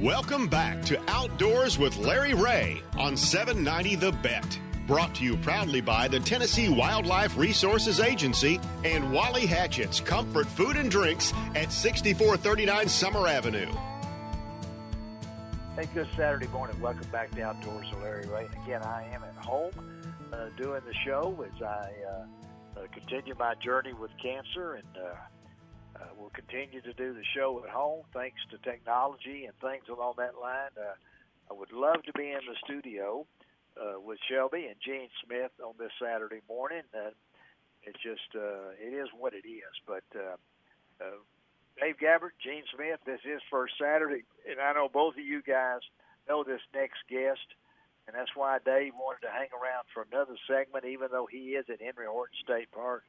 Welcome back to Outdoors with Larry Ray on 790 The Bet. Brought to you proudly by the Tennessee Wildlife Resources Agency and Wally Hatchett's Comfort Food and Drinks at 6439 Summer Avenue. Hey, good Saturday morning. Welcome back to Outdoors with Larry Ray. And again, I am at home doing the show as I continue my journey with cancer, and we'll continue to do the show at home thanks to technology and things along that line. I would love to be in the studio with Shelby and Gene Smith on this Saturday morning. It is what it is. But Dave Gabbert, Gene Smith, this is first Saturday, and I know both of you guys know this next guest, and that's why Dave wanted to hang around for another segment, even though he is at Henry Horton State Park,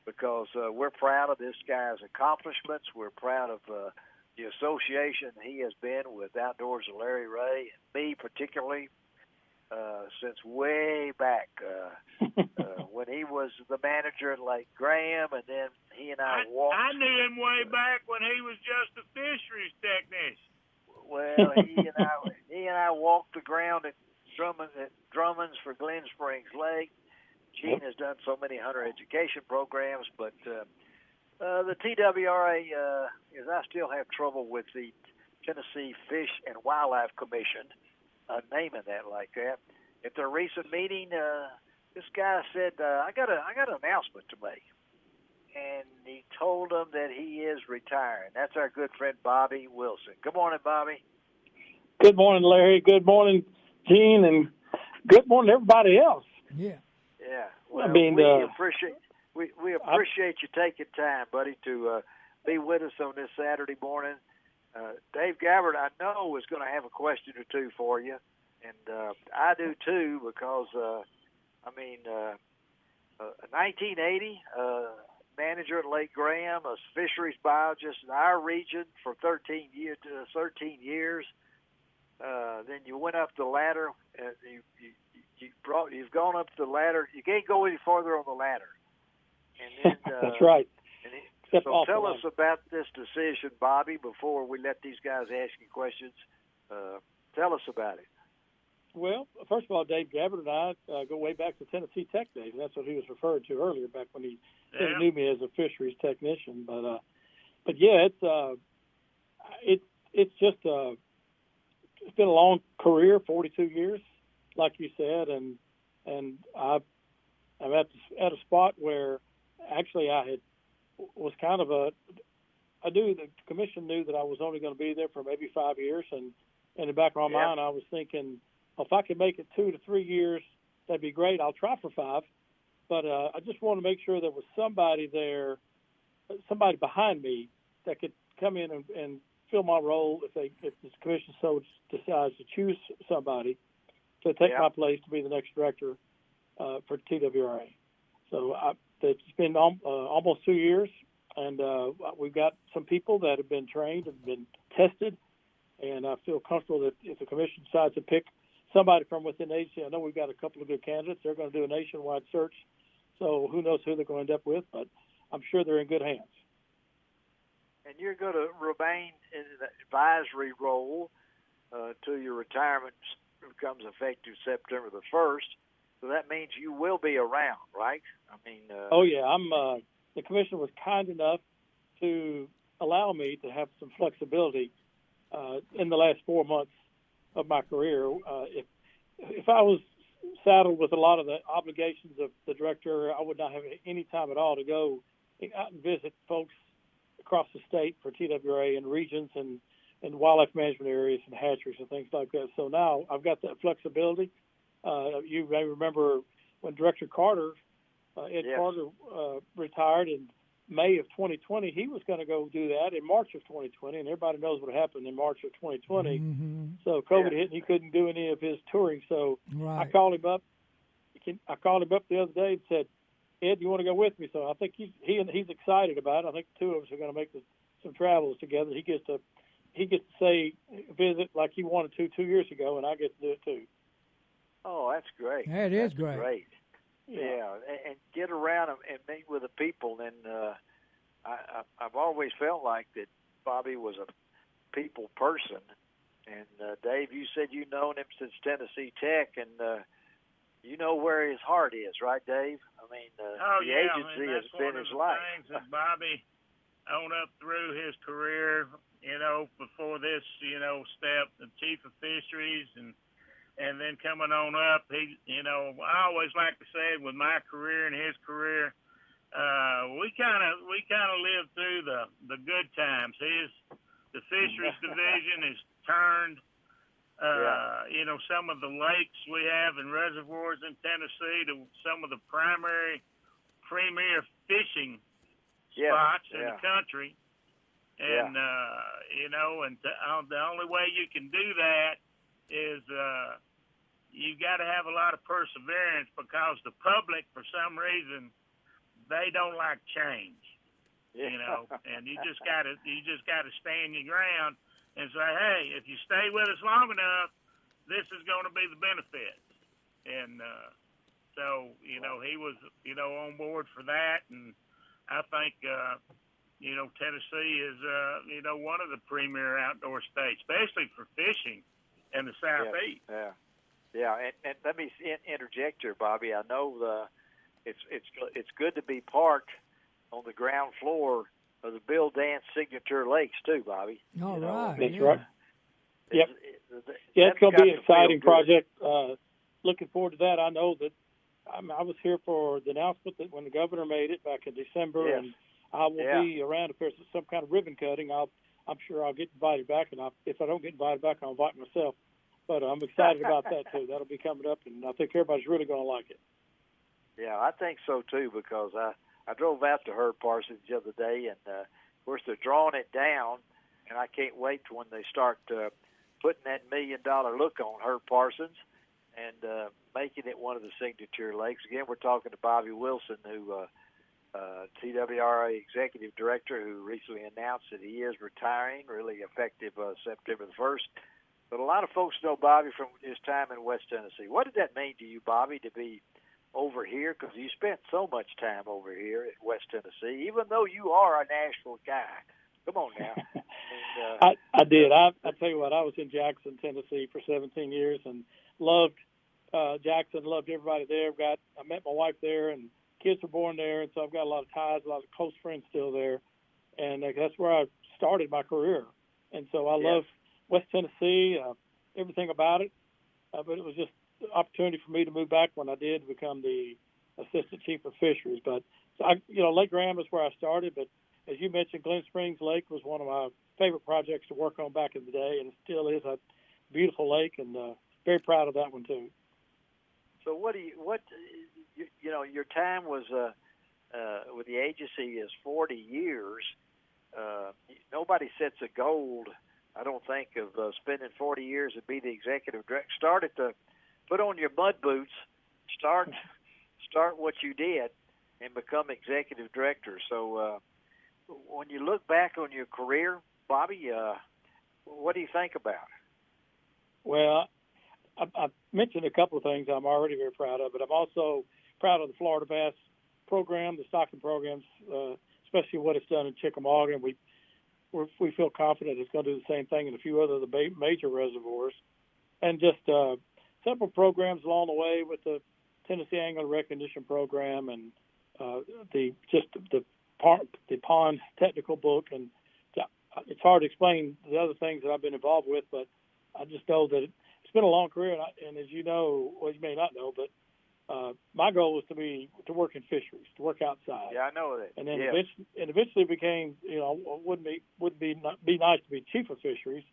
because we're proud of this guy's accomplishments. We're proud of the association he has been with Outdoors with Larry Ray, and me particularly, since way back when he was the manager at Lake Graham, and then he and I walked. I knew him way back when he was just a fisheries technician. Well, he and I walked the ground at Drummond's for Glen Springs Lake. Gene has done so many hunter education programs, but the TWRA is I still have trouble with the Tennessee Fish and Wildlife Commission naming that like that. At their recent meeting, this guy said, "I got an announcement to make," and he told them that he is retiring. That's our good friend Bobby Wilson. Good morning, Bobby. Good morning, Larry. Good morning, Gene, and good morning, everybody else. Yeah. Well, we appreciate you taking time, buddy, to be with us on this Saturday morning. Dave Gabbert, I know, is going to have a question or two for you, and I do too, because 1980, manager at Lake Graham, a fisheries biologist in our region for 13 years. Then you went up the ladder. You've gone up the ladder. You can't go any farther on the ladder. And then that's right. So tell us about this decision, Bobby, before we let these guys ask you questions. Tell us about it. Well, first of all, Dave Gabbert and I go way back to Tennessee Tech days, and that's what he was referring to earlier, back when he knew me as a fisheries technician. But yeah, it's just it's been a long career, 42 years, like you said, and I'm at a spot where actually the commission knew that I was only going to be there for maybe 5 years, and in the back of my mind, I was thinking, if I could make it 2 to 3 years, that'd be great. I'll try for 5, but I just want to make sure there was somebody there, somebody behind me that could come in and fill my role if the commission so decides to choose somebody to take my place to be the next director for TWRA. So it's been almost 2 years, and we've got some people that have been trained and been tested, and I feel comfortable that if the commission decides to pick somebody from within the agency, I know we've got a couple of good candidates. They're going to do a nationwide search, so who knows who they're going to end up with, but I'm sure they're in good hands. And you're going to remain in the advisory role till your retirement becomes effective September the 1st. So that means you will be around, right? Oh yeah, the commission was kind enough to allow me to have some flexibility in the last 4 months of my career. If I was saddled with a lot of the obligations of the director, I would not have any time at all to go out and visit folks across the state for TWRA and regions and wildlife management areas and hatcheries and things like that. So now I've got that flexibility. You may remember when Director Carter, Ed Carter, retired in May of 2020. He was going to go do that in March of 2020, and everybody knows what happened in March of 2020. Mm-hmm. So COVID hit, and he couldn't do any of his touring. So I called him up. The other day and said, "Ed, you want to go with me?" So I think he's excited about it. I think the two of us are going to make some travels together. He gets to say visit like he wanted to 2 years ago, and I get to do it too. Oh, that's great. That is great. Yeah, and get around and meet with the people. And I've always felt like that Bobby was a people person, And Dave, you said you've known him since Tennessee Tech, and you know where his heart is, right, Dave? I mean, the agency has been his life. Things that Bobby on up through his career, before this, step, the chief of fisheries, and then coming on up, he, I always like to say with my career and his career, we kind of lived through the good times. The fisheries division has turned. Some of the lakes we have and reservoirs in Tennessee to some of the premier fishing spots in the country. And, the only way you can do that is you got to have a lot of perseverance, because the public, for some reason, they don't like change, and you just got to stand your ground and say, hey, if you stay with us long enough, this is going to be the benefits. And so, he was, on board for that. And I think, Tennessee is, one of the premier outdoor states, especially for fishing in the Southeast. Yeah. And let me interject here, Bobby. I know it's good to be parked on the ground floor of the Bill Dance Signature Lakes too, Bobby. All right. That's right. Yep. It's going to be an exciting project. Looking forward to that. I know that I was here for the announcement that when the governor made it back in December, and I will be around if there's some kind of ribbon cutting. I'm sure I'll get invited back, and if I don't get invited back, I'll invite myself. But I'm excited about that too. That'll be coming up, and I think everybody's really going to like it. Yeah, I think so too, because I drove out to Herb Parsons the other day, and of course they're drawing it down, and I can't wait to when they start putting that $1 million look on Herb Parsons and making it one of the signature lakes. Again, we're talking to Bobby Wilson, who TWRA executive director, who recently announced that he is retiring, really effective September the 1st. But a lot of folks know Bobby from his time in West Tennessee. What did that mean to you, Bobby, to be over here? Because you spent so much time over here at West Tennessee, even though you are a Nashville guy. Come on now. And, I did. I tell you what, I was in Jackson, Tennessee for 17 years and loved Jackson, loved everybody there. I met my wife there, and kids were born there, and so I've got a lot of ties, a lot of close friends still there. And that's where I started my career. And so I love West Tennessee, everything about it. But it was just an opportunity for me to move back when I did become the assistant chief of fisheries. But Lake Graham is where I started. But as you mentioned, Glen Springs Lake was one of my favorite projects to work on back in the day, and it still is a beautiful lake, and very proud of that one too. So your time was with the agency is 40 years. Nobody sets a goal, I don't think, of spending 40 years to be the executive director. Started to put on your mud boots, start what you did, and become executive director. So when you look back on your career, Bobby, what do you think about it? Well, I mentioned a couple of things I'm already very proud of, but I'm also proud of the Florida Bass program, the stocking programs, especially what it's done in Chickamauga. And we feel confident it's going to do the same thing in a few other of the major reservoirs. And just several programs along the way with the Tennessee Angler Recognition Program and the pond technical book. And it's hard to explain the other things that I've been involved with, but I just know that it's been a long career. And as you know, well, you may not know, but my goal was to work in fisheries, to work outside. Yeah, I know that. And then eventually became, wouldn't be nice to be chief of fisheries.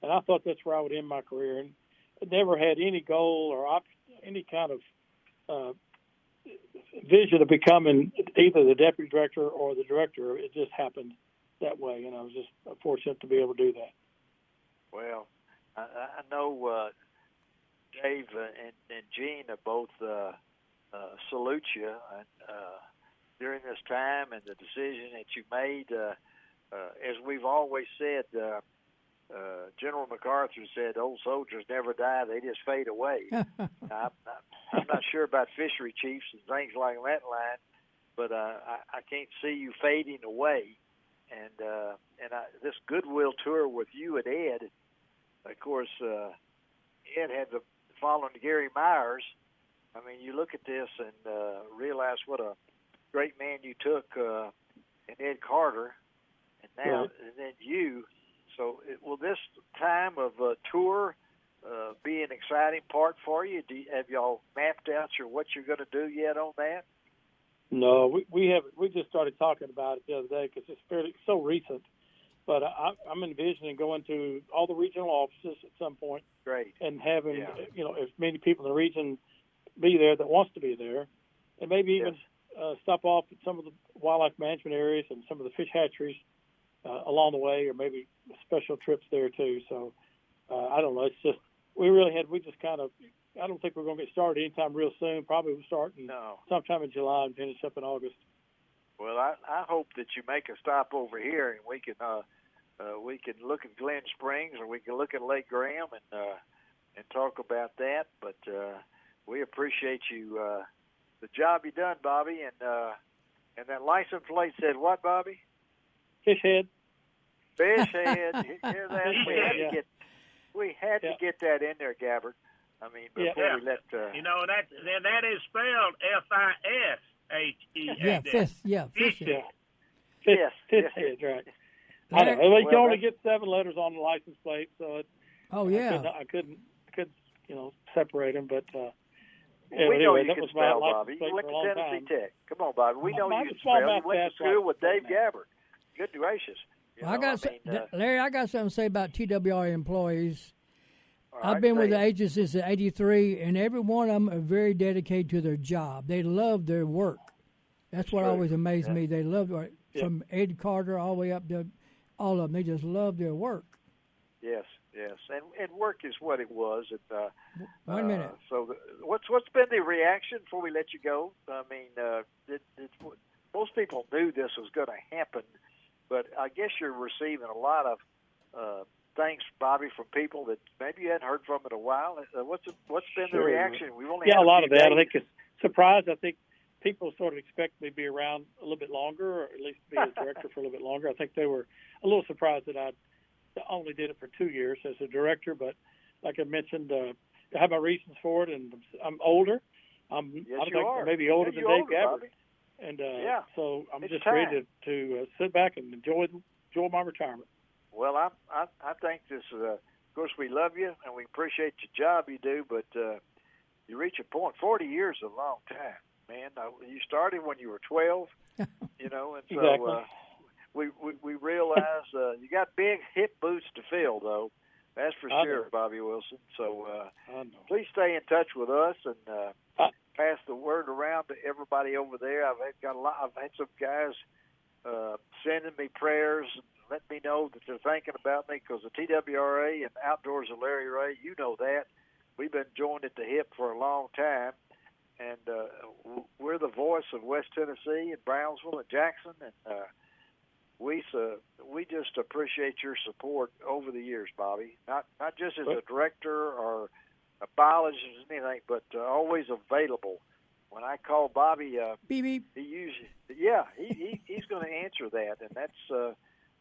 And I thought that's where I would end my career. And I never had any goal or any kind of vision of becoming either the deputy director or the director. It just happened that way, and I was just fortunate to be able to do that. Well, I know Dave and Gene are both salute you during this time and the decision that you made. As we've always said, General MacArthur said, "Old soldiers never die; they just fade away." I'm not sure about fishery chiefs and things like that line, but I can't see you fading away. And this goodwill tour with you and Ed, of course, Ed had the following Gary Myers. I mean, you look at this and realize what a great man you took in Ed Carter, and now and then you. So will this time of tour be an exciting part for you? Have y'all mapped out what you're going to do yet on that? No, we haven't. We just started talking about it the other day because it's so recent. But I'm envisioning going to all the regional offices at some point. Great. And having, as many people in the region be there that wants to be there, and maybe even stop off at some of the wildlife management areas and some of the fish hatcheries along the way, or maybe special trips there too. So I don't know. It's just we just kind of. I don't think we're going to get started anytime real soon. Probably we'll start sometime in July and finish up in August. Well, I hope that you make a stop over here and we can look at Glen Springs, or we can look at Lake Graham and talk about that. But we appreciate you the job you done, Bobby. And that license plate said what, Bobby? Fish head. Fish head. You hear that? We had to get that in there, Gabbard. I mean, before we let that is spelled F-I-S-H-E-A-D. Yeah, fish. Yeah, fish. Yes, head, right. I don't know. You can only get 7 letters on the license plate, so I couldn't separate them. But we know you can spell, Bobby. You went to Tennessee Tech. Come on, Bobby. We know you can spell. You went to school with Dave Gabbard. Good gracious. Larry, I got something to say about TWRA employees. I've been with the agency since '83, and every one of them are very dedicated to their job. They love their work. That's what always amazed me. They love from Ed Carter all the way up to all of them. They just love their work. Yes, and work is what it was. 1 minute. So what's been the reaction before we let you go? I mean, most people knew this was going to happen, but I guess you're receiving a lot of thanks, Bobby, from people that maybe you hadn't heard from in a while. What's been the reaction? We've only had a lot of that. I think it's surprised. I think people sort of expect me to be around a little bit longer, or at least be a director for a little bit longer. I think they were a little surprised that I only did it for 2 years as a director. But like I mentioned, I have my reasons for it, and I'm older. I'm maybe older than Dave Gabbard. And so I'm just ready to sit back and enjoy my retirement. Well, I think this is, of course, we love you and we appreciate the job you do, but you reach a point. 40 years is a long time, man. You started when you were 12, and so exactly. we realize you got big hip boots to fill, though. That's for sure, Bobby Wilson. So please stay in touch with us and pass the word around to everybody over there. I've had some guys sending me prayers and let me know that they're thinking about me, because the TWRA and Outdoors of Larry Ray, you know that. We've been joined at the hip for a long time, and we're the voice of West Tennessee and Brownsville and Jackson, and we just appreciate your support over the years, Bobby. Not just as a director or a biologist or anything, but always available. When I call Bobby, beep, beep. He usually, he's going to answer that, and that's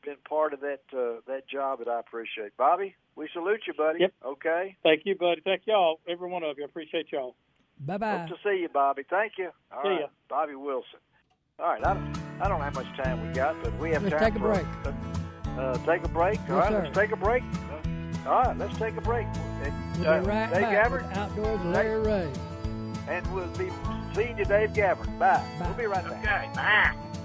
been part of that job that I appreciate. Bobby, we salute you, buddy. Yep. Okay. Thank you, buddy. Thank y'all, every one of you. I appreciate y'all. Bye-bye. Hope to see you, Bobby. Thank you. See ya. Bobby Wilson. All right. I don't know how much time we got, but we have Let's time take a break. Take a break. All right. Sir. Let's take a break. All right. Let's take a break. We'll be right Dave back Gabbard. with Outdoors with Larry Ray. And we'll be seeing you, Dave Gabbard. Bye. Bye. We'll be right back. Okay, bye.